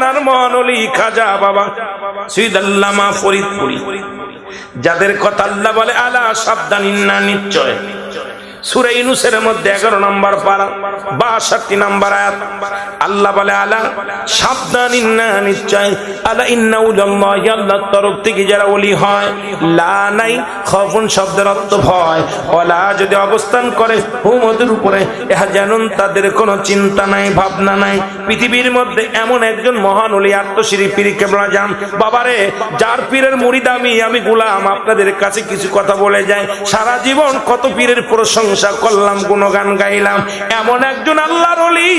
জামানার মহানলি খাজা বাবা সৈয়দ আল্লামা ফরিদপুরি, যাদের কথা আল্লাহ বলে আলা সাবধান ইন্না নিশ্চয়। সূরা ইউনূসের মধ্যে 11 নম্বর পারা 62 নম্বর আয়াত আল্লাহ বলে আলা সাবধান ইন্না নিশ্চয়, আলা ইন্না উল্লাহি, আল্লাহর তরফ থেকে যারা ওলি হয়, লা নাই খাউফুন শব্দের অর্থ ভয়, ওলা যদি অবস্থান করে হুমদের উপরে ইহজানুন তাদের কোনো চিন্তা নাই ভাবনা নাই। পৃথিবীর মধ্যে এমন একজন মহান ওলি আত্মশ্রী পীর কেবলা জান বাবারে, যার পীরের মুরিদ আমি গোলাম, আপনাদের কাছে কিছু কথা বলে যায়। সারা জীবন কত পীরের প্রশংসা করলাম, গুণগান গাইলাম। এমন একজন আল্লাহর ওলি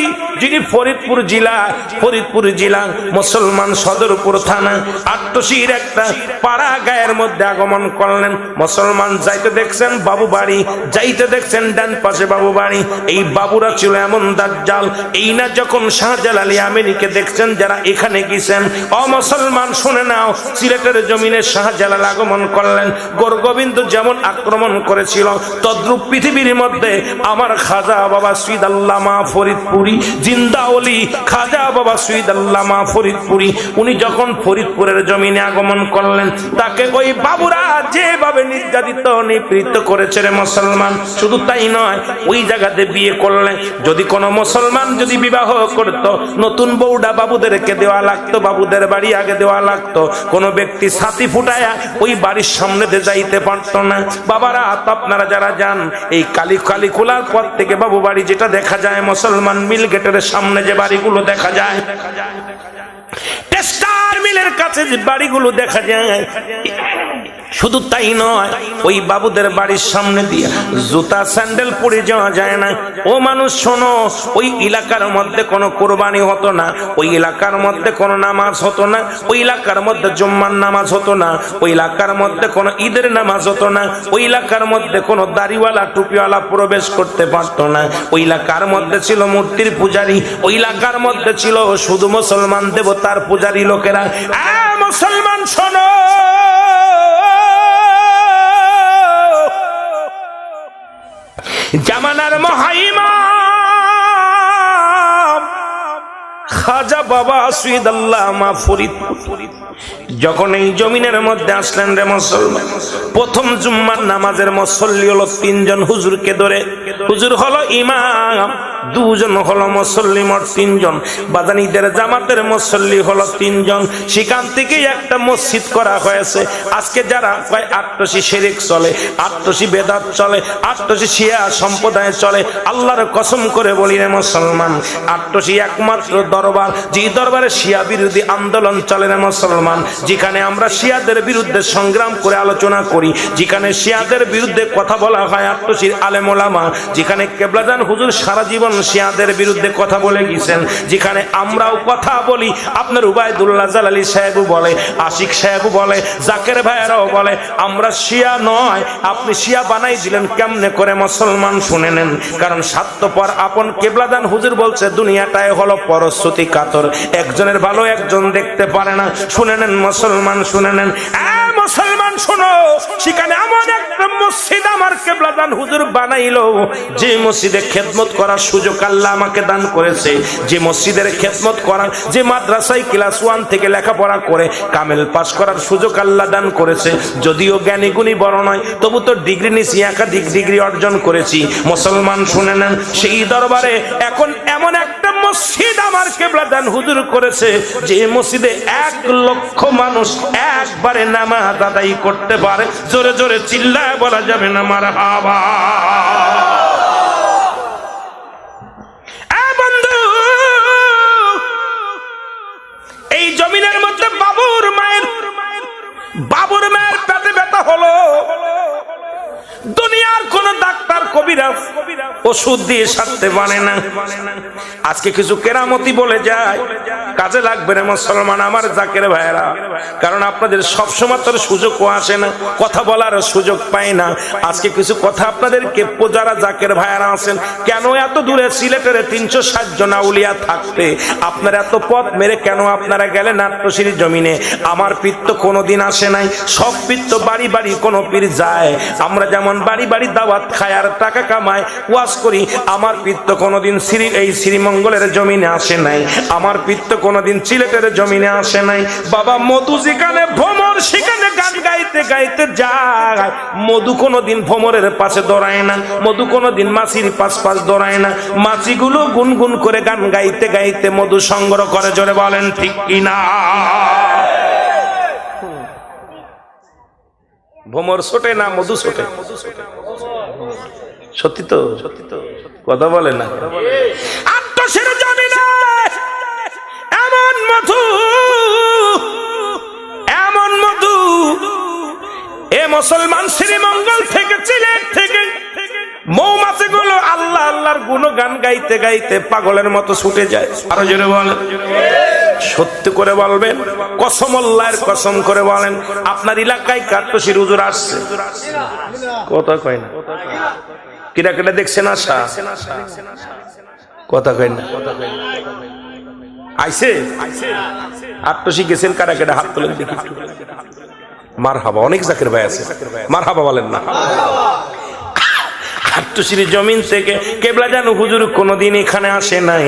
যিনি ফরিদপুর জেলা মুসলমান সদরপুর থানা আট্টশির একটা পাড়া গায়ের মধ্যে আগমন করলেন। মুসলমান যাইতে দেখছেন বাবু বাড়ি, যাইতে দেখছেন ডান পাশে বাবু বাড়ি। এই বাবুরা ছিল এমন দাজ্জাল, এই না যখন শাহজালালি আমেরিকা দেখছেন যারা এখানে গেছেন, ও মুসলমান শুনে নাও, সিলেটের জমিনে শাহজালাল আগমন করলেন। গোরগোবিন্দ যেমন আক্রমণ করেছিল, তদ্রূপ পৃথিবীর মধ্যে আমার খাজা বাবা সৈয়দ আল্লামা ফরিদপুরি জিন্দা ওলি খাজা বাবা সৈয়দ আল্লামা ফরিদপুরি, উনি যখন ফরিদপুরের জমিনে আগমন করলেন, তাকে ওই বাবুরা যেভাবে নির্যাতিত নিপীড়িত করেছে রে মুসলমান, শুধু তাই নয়, ওই জায়গাতে বিয়ে করলেন। যদি কোনো মুসলমান যদি বিবাহ করত, নতুন বউডা বাবুদেরকে দেওয়া লাগতো, বাবুদের বাড়ি আগে দেওয়া লাগতো। কোনো ব্যক্তি ছাতি ফুটায়া ওই বাড়ির সামনে দিয়ে যাইতে পারতো না। বাবারা আপনারা যারা যান, এই কালী খোলার পর থেকে বাবু বাড়ি যেটা দেখা যায়, মুসলমান মিল গেটের সামনে যে বাড়িগুলো দেখা যায়, টেস্টার মিলের কাছে যে বাড়িগুলো দেখা যায়, শুধু তাই নয়, ওই বাবুদের বাড়ির সামনে দিয়ে জুতা স্যান্ডেল পরে যাওয়া যায় না। ও মানুষ শোনো, ওই এলাকার মধ্যে কোনো কোরবানি হতো না, ওই এলাকার মধ্যে কোনো নামাজ হতো না, ওই এলাকার মধ্যে জুম্মার নামাজ হতো না, ওই এলাকার মধ্যে কোনো ঈদের নামাজ হতো না, ওই এলাকার মধ্যে কোনো দাড়িওয়ালা টুপিওয়ালা প্রবেশ করতে পারতো না। ওই এলাকার মধ্যে ছিল মূর্তির পূজারী, ওই এলাকার মধ্যে ছিল শুধু মুসলমান দেবতার পূজারী লোকেরা। মুসলমান শোনো, জামানার মহাইমাম খাজা বাবা সৈয়দ আল্লামা ফরিদপুরি যখন এই জমিনের মধ্যে আসলেন রে মুসলমান, প্রথম জুম্মার নামাজের মুসল্লি হলো 3 জন হুজুরকে ধরে। হুজুর হলো ইমাম, 2 জন হলো মুসল্লি, মোট 3 জন। বাজানীদের জামাতের মুসল্লি হলো 3 জন। সেখান থেকে একটা মসজিদ করা হয়েছে। আজকে যারা কয় আট্টশি শিরক চলে, আট্টশি বেদাত চলে, আট্টশি শিয়া সম্প্রদায় চলে, আল্লাহর কসম করে বলি রে মুসলমান, আট্টশি একমাত্র দরবার, যে দরবারে শিয়া বিরোধী আন্দোলন চলে রে মুসলমান, যেখানে আমরা শিয়াদের বিরুদ্ধে সংগ্রাম করে আলোচনা করি, যেখানে শিয়াদের বিরুদ্ধে কথা বলা হয় আট্টশির আলেম ওলামা, যেখানে কেবলাজান হুজুর সারা জীবন শিয়াদের বিরুদ্ধে কথা বলে গেছেন, যেখানে আমরাও কথা বলি, আপনার উবাইদুল্লাহ জালালি সাহেবও বলে, আশিক সাহেবও বলে, জাকের ভাইয়েরাও বলে, আমরা শিয়া নয়। আপনি শিয়া বানাই দিলেন কেমনে করে মুসলমান? শুনে নেন, কারণ স্বার্থপর আপন কেবলাদান হুজুর বলছে দুনিয়াটাই হলো পরশ্রুতি কাতর, একজনের ভালো একজন দেখতে পারে না। শুনে নেন মুসলমান, শুনে নেন, মুসলমান শোনো, সেখানে এমন একটা মসজিদ আমার কেবলাদান হুজুর বানাইলো, যে মসজিদে খেদমত করার সুযোগ আল্লাহ আমাকে দান করেছে, যে মসজিদের খেদমত করার, যে মাদ্রাসায় ক্লাস 1 থেকে লেখাপড়া করে কামেল পাস করার সুযোগ আল্লাহ দান করেছে। যদিও জ্ঞানী গুণী বড় নয়, তবু তো ডিগ্রি নিয়েছি, একাধিক ডিগ্রি অর্জন করেছি। মুসলমান শুনে নেন, সেই দরবারে এখন এমন একটা মসজিদ আমার কেবলাদান হুজুর করেছে, যে মসজিদে 1 লক্ষ মানুষ একবারে নামাজ আদায় করতে পারে। জোরে জোরে চিল্লায় বলা যাবে না মারহাবা। বন্ধু, এই জমিনের মধ্যে বাবুর মায়ের পেটে ব্যথা হলো, দুনিয়ার কোন ডাক্তার কবিরাজ ওষুধ দিয়ে সারতে পারে না। আজকে কিছু কেরামতি বলে যায়, কাজে লাগবে না মুসলমান আমার জাকের ভাইরা, কারণ আপনাদের সবসময় তোর সুযোগও আসে না, কথা বলার সুযোগ পায় না। আজকে কিছু কথা আপনাদেরকে যারা জাকের ভাইরা আছেন, কেন এত দূরে সিলেটের 360 জন আউলিয়া থাকতে আপনারা এত পথ মেরে কেন আপনারা গেলেন আট্টশির জমিনে? আমার পীর তো কোনোদিন আসে নাই, সব পীর তো বাড়ি বাড়ি কোন পীর যায়। আমরা যেমন বাড়ি বাড়ি দাওয়াত খায় আর টাকা কামায়, ওয়াজ করি, আমার পিত্ত কোনোদিন এই শ্রীমঙ্গলের জমিনে আসে নাই, আমার পিত্ত কোনোদিন সিলেটের জমিনে আসে নাই। বাবা মধু যেখানে ভ্রমর সেখানে গান গাইতে গাইতে যায়, মধু কোনোদিন ভ্রমরের পাশে দৌড়ায় না, মধু কোনোদিন মাছির পাশ দৌড়ায় না, মাছিগুলো গুনগুন করে গান গাইতে গাইতে মধু সংগ্রহ করে। জোরে বলেন ঠিক কিনা? ভ্রমর ছোটে না মধু ছোটে? সত্যি তো, কথা বলে না। আটশোর জমিনে এমন মধু, এমন মধু, এ মুসলমান শ্রীমঙ্গল থেকে সিলেট থেকে মৌমাছি গুলো আল্লাহ আল্লাহর গুণগান গাইতে গাইতে পাগলের মতো ছুটে যায়। আরো জোরে বলেন, সত্য করে বলবেন, কসম আল্লাহর কসম করে বলেন, আপনার এলাকায় কাট্টশির হুজুর আসছে? কথা কয় না। কিরা কেটে দেখছেন আশা? কথা কয় না। আইছে আটশি গেছেন কারা কেটে? হাত তোলেন দেখি। মারহাবা। অনেক জাকের ভাই আছে, মারহাবা বলেন না। আটশির জমিন থেকে কেবলা জানো হুজুর কোনদিন এখানে আসে নাই।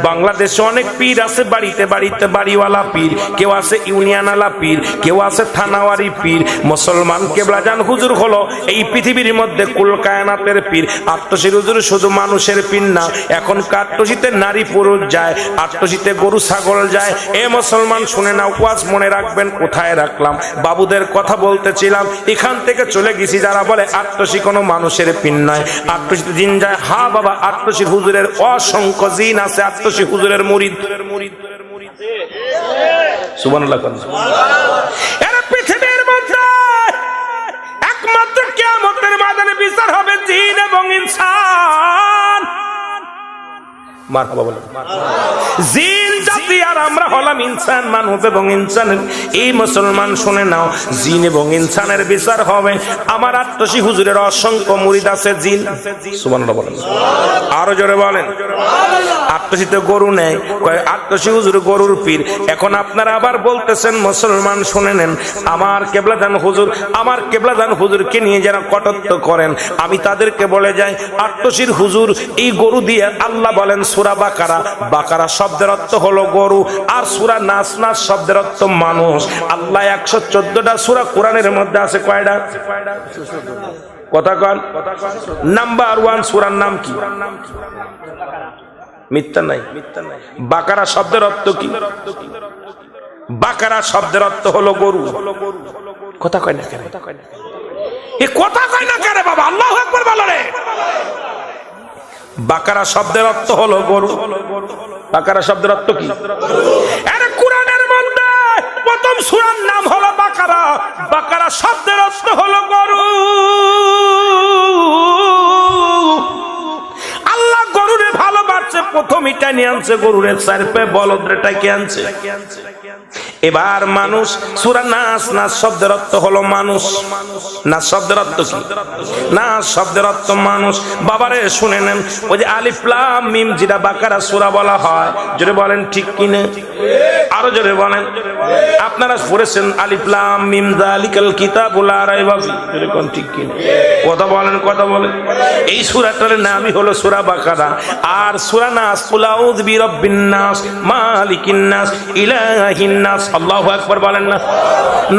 বাংলাদেশে অনেক পীর আছে, বাড়িতে বাড়িতে বাড়িওয়ালা পীর, কেউ আছে ইউনিয়নওয়ালা পীর, কেউ আছে থানাওয়ারি পীর। মুসলমান কেবলা জান হুজুর হলো এই পৃথিবীর মধ্যে কুল কায়নাতের পীর। আটশির হুজুর শুধু মানুষের পীর না, এখন আটশিতে নারী পুরুষ যায়, আটশিতে গরু ছাগল যায়। এ মুসলমান শুনে না, ওয়াজ মনে রাখবেন। কোথায় রাখলাম? বাবুদের কথা বলতেছিলাম, এখান থেকে চলে গেছি। যারা বলে আটশি কোনো মানুষের পীর নয়, আটশিতে জিন যায়। হা বাবা, আটশি হুজুরের অসংখ্য জিন আছে, আটশি হুজুরের মুরিদ। সুবহানাল্লাহ। এরা পৃথিবীর মধ্যে একমাত্র কিয়ামতের ময়দানে বিচার হবে জিন এবং ইনসান। মারহাবা বলেন। জিন জাতি আর আমরা হলাম ইনসান, মানব এবং ইনসানের। এই মুসলমান শুনে নাও, জিন এবং ইনসানের বিচার হবে। আমার আটশি হুজুরের অসংখ্য মুরিদ আছে জিন। সুবহানাল্লাহ বলেন। আরো জোরে বলেন। আটশিতে গরু নেয়, আটশি হুজুর গরুর পীর। এখন আপনারা আবার বলতেছেন মুসলমান শুনে নেন, আমার কেবলাদান হুজুর, আমার কেবলাদান হুজুরকে নিয়ে যারা কটাক্ষ করেন, আমি তাদেরকে বলে যাই, আটশির হুজুর এই গরু দিয়ে আল্লাহ বলেন সূরা বাকারা, বাকারা শব্দের অর্থ হলো গরু, আর সূরা নাস, নাস শব্দের অর্থ মানুষ। আল্লাহ 114টা সূরা কোরআনের মধ্যে আছে কয়টা? কথা কন। নাম্বার 1 সূরার নাম কি? মিথ্যা নাই। বাকারা শব্দের অর্থ কি? বাকারা শব্দের অর্থ হলো গরু। কথা কয় না কেন? এ কথা কয় না কেন বাবা? আল্লাহু আকবার বলো রে। বাকারা শব্দের অর্থ হলো গরু। বাকারা শব্দের অর্থ কি? আরে কোরআনের মধ্যে প্রথম সূরার নাম হলো বাকারা। বাকারা শব্দের অর্থ হলো গরু। আল্লাহ গরুরে ভালোবাসছে, প্রথম এটা নিয়ে আনছে গরুরে, 4 পায়ে বলদটা কে আনছে? এবার মানুষ, সূরা নাস, নাস শব্দের অর্থ হলো মানুষ। নাস শব্দের অর্থ কি? নাস শব্দের অর্থ মানুষ। বাবারে শুনে নেন, ওই যে আলিফ লাম মিম যেটা বাকারা সূরা বলা হয়, জোরে বলেন ঠিক কিনা? আরো জোরে বলেন। আপনারা পড়েছেন আলিফ লাম মিম যালিকাল কিতাবু লা রাইবা ফি, জোরে কোন ঠিক কিনা? কথা বলেন, কথা বলেন। এই সূরাটার নামই হলো সূরা বাকারা। আর সূরা নাস, কুল আউযু বিরাব্বিন নাস মালিকিন নাস ইলাহিন নাস। আল্লাহু আকবার বলেন না।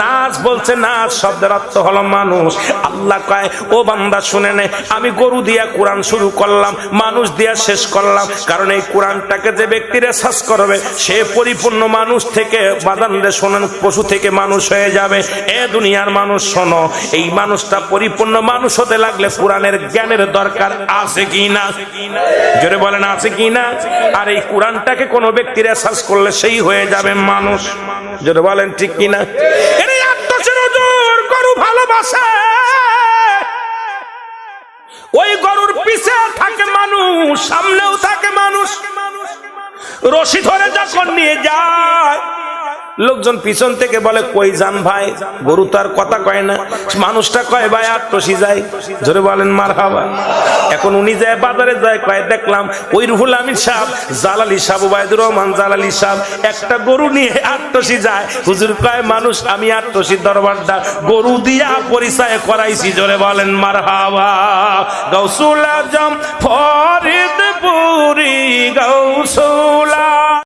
নাস বলছে, নাস শব্দের অর্থ হলো মানুষ। আল্লাহ কয়, ও বান্দা শুনে নে, আমি গরু দিয়া কোরআন শুরু করলাম, মানুষ দিয়া শেষ করলাম। কারণ এই কোরআনটাকে যে ব্যক্তি রিসার্চ করবে, সে পরিপূর্ণ মানুষ থেকে, বাদানরে শোনেন, পশু থেকে মানুষ হয়ে যাবে। এ দুনিয়ার মানুষ শোনো, এই মানুষটা পরিপূর্ণ মানুষ হতে লাগলে কোরআনের জ্ঞানের দরকার আছে কি না? জোরে বলেন আছে কি না? আর এই কোরআনটাকে কোনো ব্যক্তি রিসার্চ করলে সেই হয়ে যাবে মানুষ। জোরে বলেন ঠিক কিনা? এর আত্মসের হুজুর গরু ভালোবাসে, ওই গরুর পিছে থাকে মানুষ, সামনেও থাকে মানুষ। রশি ধরে যখন নিয়ে যায়, লোকজন পিছন থেকে বলে কই যান ভাই? গরু তো আর কথা কয় না, মানুষটা কয় ভাই আট্টসি যায়। জোরে বলেন মারহাবা। এখন উনি যায় বাজারে যায়, কয় দেখলাম ওই রুহুল আমিন সাহেব, জালালি সাহেব, ওবায়দুর রহমান জালালি সাহেব একটা গরু নিয়ে আট্টসি যায়। হুজুর কয় মানুষ আমি আট্টসির দরবারটা গরু দিয়া পরিচয় করাইছি। জোরে বলেন মারহাবা। গাউসুল আজম ফরিদপুরি গাউসুল